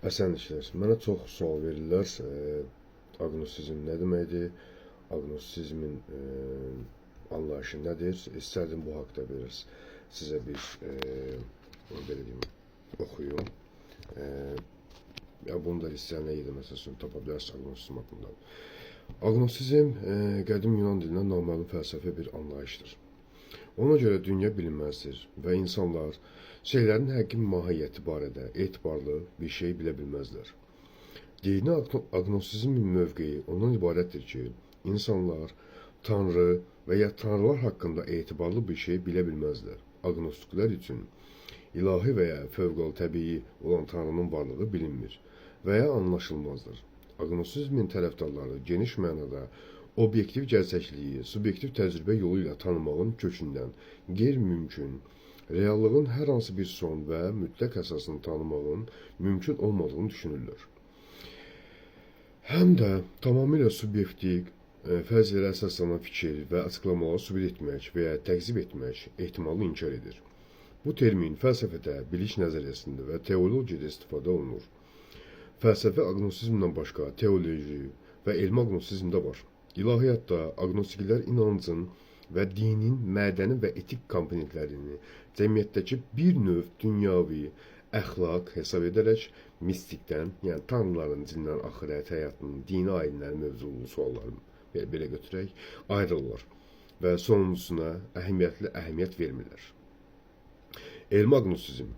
Əsən işlər. Mənə çox sual verirlər. Aqnosizm nə deməkdir? Aqnosizmin anlayışı nədir? İstərdim bu haqda biraz sizə bir belə deyim, oxuyum. E, ya bunu da istəyənə yedim, məsələn, tapa bilərsiniz aqnosizm haqqında. Aqnosizm qədim Yunan dilindən naməlum fəlsəfi bir anlayışdır. Ona görə dünya bilinməzdir və insanlar şeylərin həqiqi mahiyyəti barədə etibarlı bir şey bilə bilməzlər. Dini aqnosizmin mövqeyi ondan ibarətdir ki, insanlar Tanrı və ya tanrılar haqqında etibarlı bir şey bilə bilməzlər. Aqnostiklər üçün ilahi və ya fövqəladə təbii olan Tanrının varlığı bilinmir və ya anlaşılmazdır. Aqnosizmin tərəfdarları geniş mənada obyektiv gerçəkliyi subyektiv təcrübə yolu ilə tanımağın kökündən qeyri-mümkün, reallığın hər hansı bir son və mütləq əsasını tanımağın mümkün olmadığını düşünürlər. Həm də tamamilə subyektiv, fərzlərə əsaslanan fikir və açıqlamaları sübut etmək və ya təkzib etmək ehtimalını inkar edir. Bu termin fəlsəfədə, biliş nəzəriyyəsində və teologiyada istifadə olunur. Fəlsəfi aqnosizmdən başqa teoloji və elmi aqnosizm də var. İlahiyyatda aqnostiklər inancın və dinin mədəni və etik komponentlərini cəmiyyətdəki bir növ dünyavi əxlaq hesab edərək mistikdən, yəni tanrıların cindən axirət həyatının, dini ayinlərin mövzulu sualları belə götürək, ayrılırlar və sonuncusuna əhəmiyyət vermirlər. Elmi aqnosizm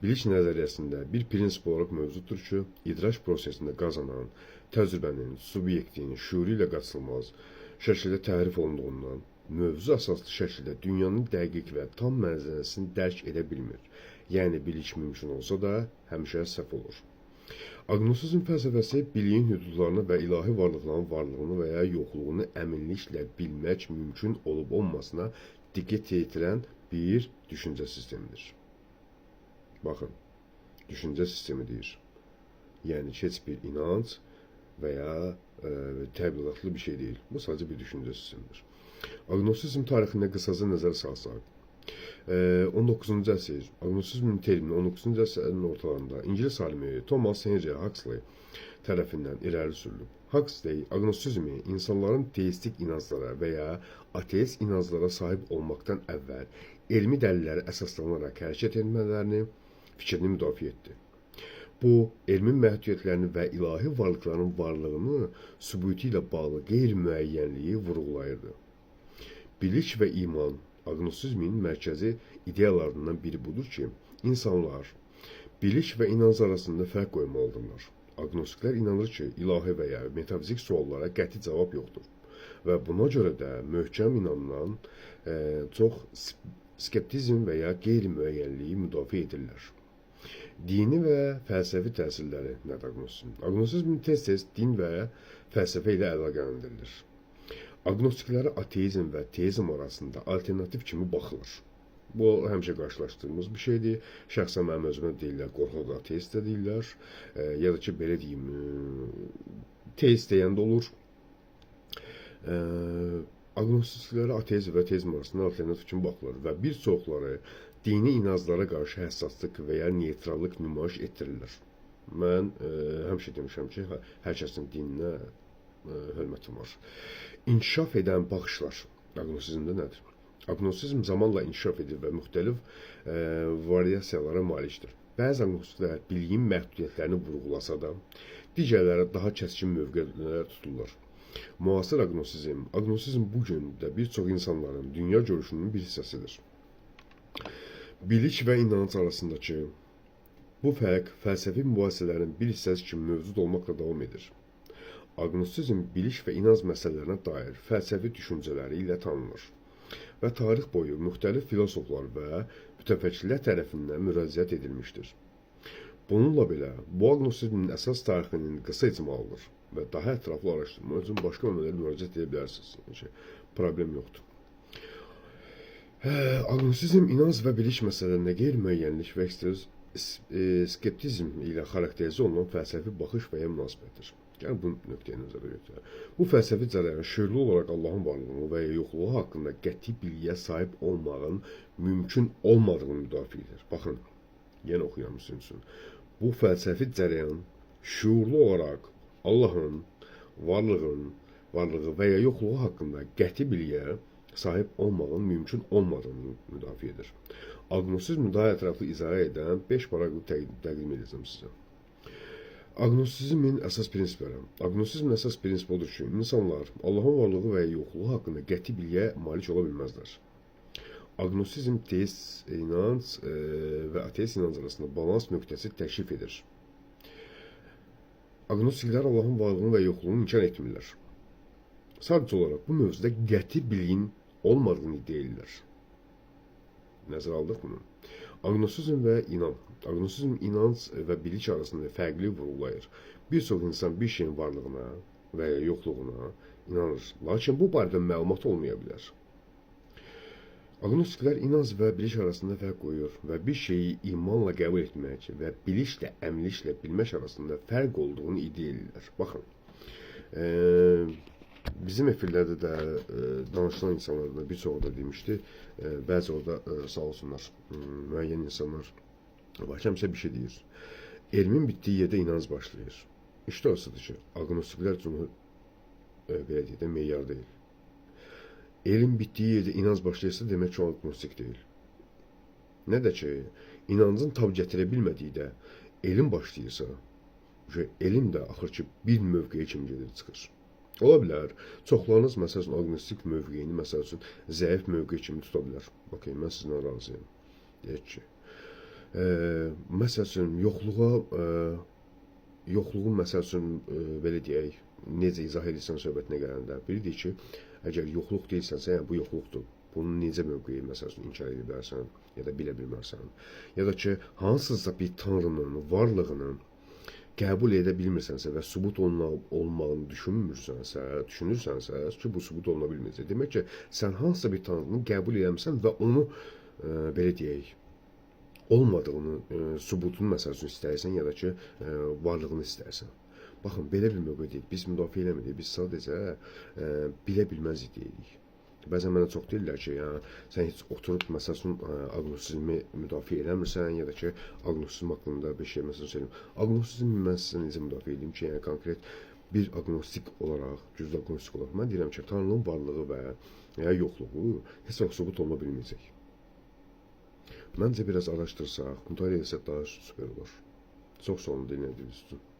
biliş nəzəriyyəsində bir prinsip olaraq mövcuddur ki, idraç prosesində qazanan təcrübənin, subyektin şüuru ilə qaçılmaz şəkildə tərif olunduğundan mövzu əsaslı şəkildə dünyanın dəqiq və tam mənzərəsini dərk edə bilmir. Yəni, biliş mümkün olsa da həmişə səhv olur. Aqnosizm fəlsəfəsi biliyin hüdudlarını və ilahi varlıqların varlığını və ya yoxluğunu əminliklə bilmək mümkün olub-olmasına diqqət yetirən bir düşüncə sistemidir. Baxın, düşüncə sistemi deyir. Yəni ki, heç bir inanc və ya təbliğatlı bir şey deyil. Bu sadəcə bir düşüncə sistemidir. Aqnosizm tarixində qısaca nəzər salsaq, 19-cu əsr, aqnosizmin termini 19-cu əsrin ortalarında İngilis alimi Thomas Henry Huxley tərəfindən irəli sürülüb. Huxley aqnosizmi insanların teistik inanclara və ya ateist inanclara sahib olmaqdan əvvəl elmi dəlillərə əsaslanaraq hərəkət etmələrini fikrini müdafiə etdi. Bu, elmin məhdudiyyətlərini və ilahi varlıqların varlığını sübutu ilə bağlı qeyri-müəyyənliyi vurğulayırdı. Biliş və iman, aqnosizmin mərkəzi ideyalarından biri budur ki, insanlar biliş və inanc arasında fərq qoymalıdırlar. Aqnostiklər inanır ki, ilahi və ya metafizik suallara qəti cavab yoxdur və buna görə də möhkəm inanılan çox skeptizm və ya qeyri-müəyyənliyi müdafiə edirlər. Dini və fəlsəfi təsirləri nədir aqnosizm? Aqnosizm tez-tez din və fəlsəfə ilə əlaqələndirilir. Aqnostiklərə ateizm və teizm arasında alternativ kimi baxılır. Bu, həmişə qarşılaşdığımız bir şeydir. Şəxsən mənim özümə deyirlər, qorxaq ateist də deyirlər. Ya da ki, belə deyim, teist deyən də olur. Aqnostiklərə ateizm və teizm arasında alternativ kimi baxılır və bir çoxları dini inanclara qarşı həssaslıq və ya neytrallıq nümayiş etdirirlər. Mən həmişə demişəm ki, hər kəsin dininə hörmətim var. İnkişaf edən baxışlar aqnosizmdə nədir? Aqnosizm zamanla inkişaf edir və müxtəlif variasiyalara malikdir. Bəzi aqnostiklər biliyin məhdudiyyətlərini vurğulasa da, digərləri daha kəskin mövqelər tuturlar. Müasir aqnosizm bugün də bir çox insanların dünya görüşünün bir hissəsidir. Bilik və inanc arasındakı bu fərq fəlsəfi mübahisələrin bir hissəsi kimi mövcud olmaqla davam edir. Aqnosizm biliş və inanc məsələlərinə dair fəlsəfi düşüncələri ilə tanınır və tarix boyu müxtəlif filosoflar və mütəfəkkirlər tərəfindən müraciət edilmişdir. Bununla belə, bu aqnosizmin əsas tarixinin qısa icmalıdır və daha ətraflı araşdırma üçün başqa mənbələrə müraciət edə bilərsiniz. Problem yoxdur. Aqnosizm inanc və biliş məsələlərində qeyri-müəyyənlik və skeptizm ilə xarakterizə olunan fəlsəfi baxış və ya münasibətdir. Yəni, bu nöqtəyə nəzərə götürək. Bu fəlsəfi cərəyan şüurlu olaraq Allahın varlığını və ya yoxluğu haqqında qəti bilgiyə sahib olmağın mümkün olmadığını müdafiə edir. Baxın, yenə oxuyuram sizin üçün. Bu fəlsəfi cərəyan şuurlu olaraq Allahın varlığı və ya yoxluğu haqqında qəti bilgiyə sahib olmağın mümkün olmadığını müdafiə edir. Agnosizmi daha ətraflı izah edən 5 paraqlı təqdim edəcəm sizə. Agnosizmin əsas prinsipləri. Agnosizmin əsas prinsipi odur ki, insanlar Allahın varlığı və ya yoxluğu haqqında qəti bilgiyə malik ola bilməzlər. Agnosizm teist inanc və ateist inanc arasında balans nöqtəsi təşrif edir. Agnostiklər Allahın varlığını və yoxluğunu inkar etmirlər. Sadəcə olaraq bu mövzuda qəti bilgin olmadığını iddia edirlər. Nəzərə aldıq bunu. Agnosizm və inan. Agnosizm inanc və bilik arasında fərqli vurgulayır. Bir çox insan bir şeyin varlığına və ya yoxluğuna inanır. Lakin bu barədə məlumat olmaya bilər. Agnostiklər inanc və bilik arasında fərq qoyur və bir şeyi imanla qəbul etmək və biliklə, əmliklə bilmək arasında fərq olduğunu iddia edirlər. Baxın, bizim efirlərdə də danışılan insanlardan bir çoxu da demişdi, bəzi orada sağ olsunlar, müəyyən insanlar həmişə bir şey deyir. Elmin bitdiyi yerdə inanc başlayır. İşte orasıdır ki, agnostiklər üçün belə deyək də meyar deyil. Elm bitdiyi yerdə inanc başlayırsa demək ki, o agnostik deyil. Nə də ki, inancın tab gətirə bilmədiyi də elm başlayırsa, elm də axır ki, bir mövqeyə kimi gedir çıxır. Ola bilər, çoxlarınız məsəl üçün agnostik mövqeyini məsəl üçün zəif mövqe kimi tuta bilər. Bakın, mən sizinlə razıyam. Deyək ki, məsəl üçün yoxluğun məsəl üçün belə deyək, necə izah edirsən söhbətinə gələndə, biri deyir ki, əgər yoxluq deyilsənsə, yəni bu yoxluqdur. Bunun necə mövqeyi məsəl üçün inkar edə bilərsən, ya da bilə bilmərsən. Ya da ki, hansısa bir tanrının varlığının qəbul edə bilmirsənsə və sübut olmağını düşünürsənsə ki, bu sübut oluna bilməyəcək. Demək ki, sən hansısa bir tanrını qəbul edəmsən və onu, belə deyək, olmadığını, sübutunu məsəl üçün istəyirsən, ya da ki, varlığını istəyirsən. Baxın, belə bir mövqe deyil. Biz müdafiə eləmirik, biz sadəcə bilə bilməzik deyirik. Bəzən mənə çox deyirlər ki, sən heç oturub, məsəl üçün, agnosizmi müdafiə eləmirsən, ya da ki, agnosizm haqqında bir şey, məsəl söyləyim. Agnosizmi mən sizə necə müdafiə edeyim ki, yəni konkret bir agnostik olaraq, güclü agnostik olaraq, mən deyirəm ki, Tanrının varlığı və ya yoxluğu heç vaxt sübut oluna bilməyəcək. Məncə, biraz araşdırsaq, müdafiə etsək daha süper olur. Çox sağ olun, dinlədiyiniz üçün.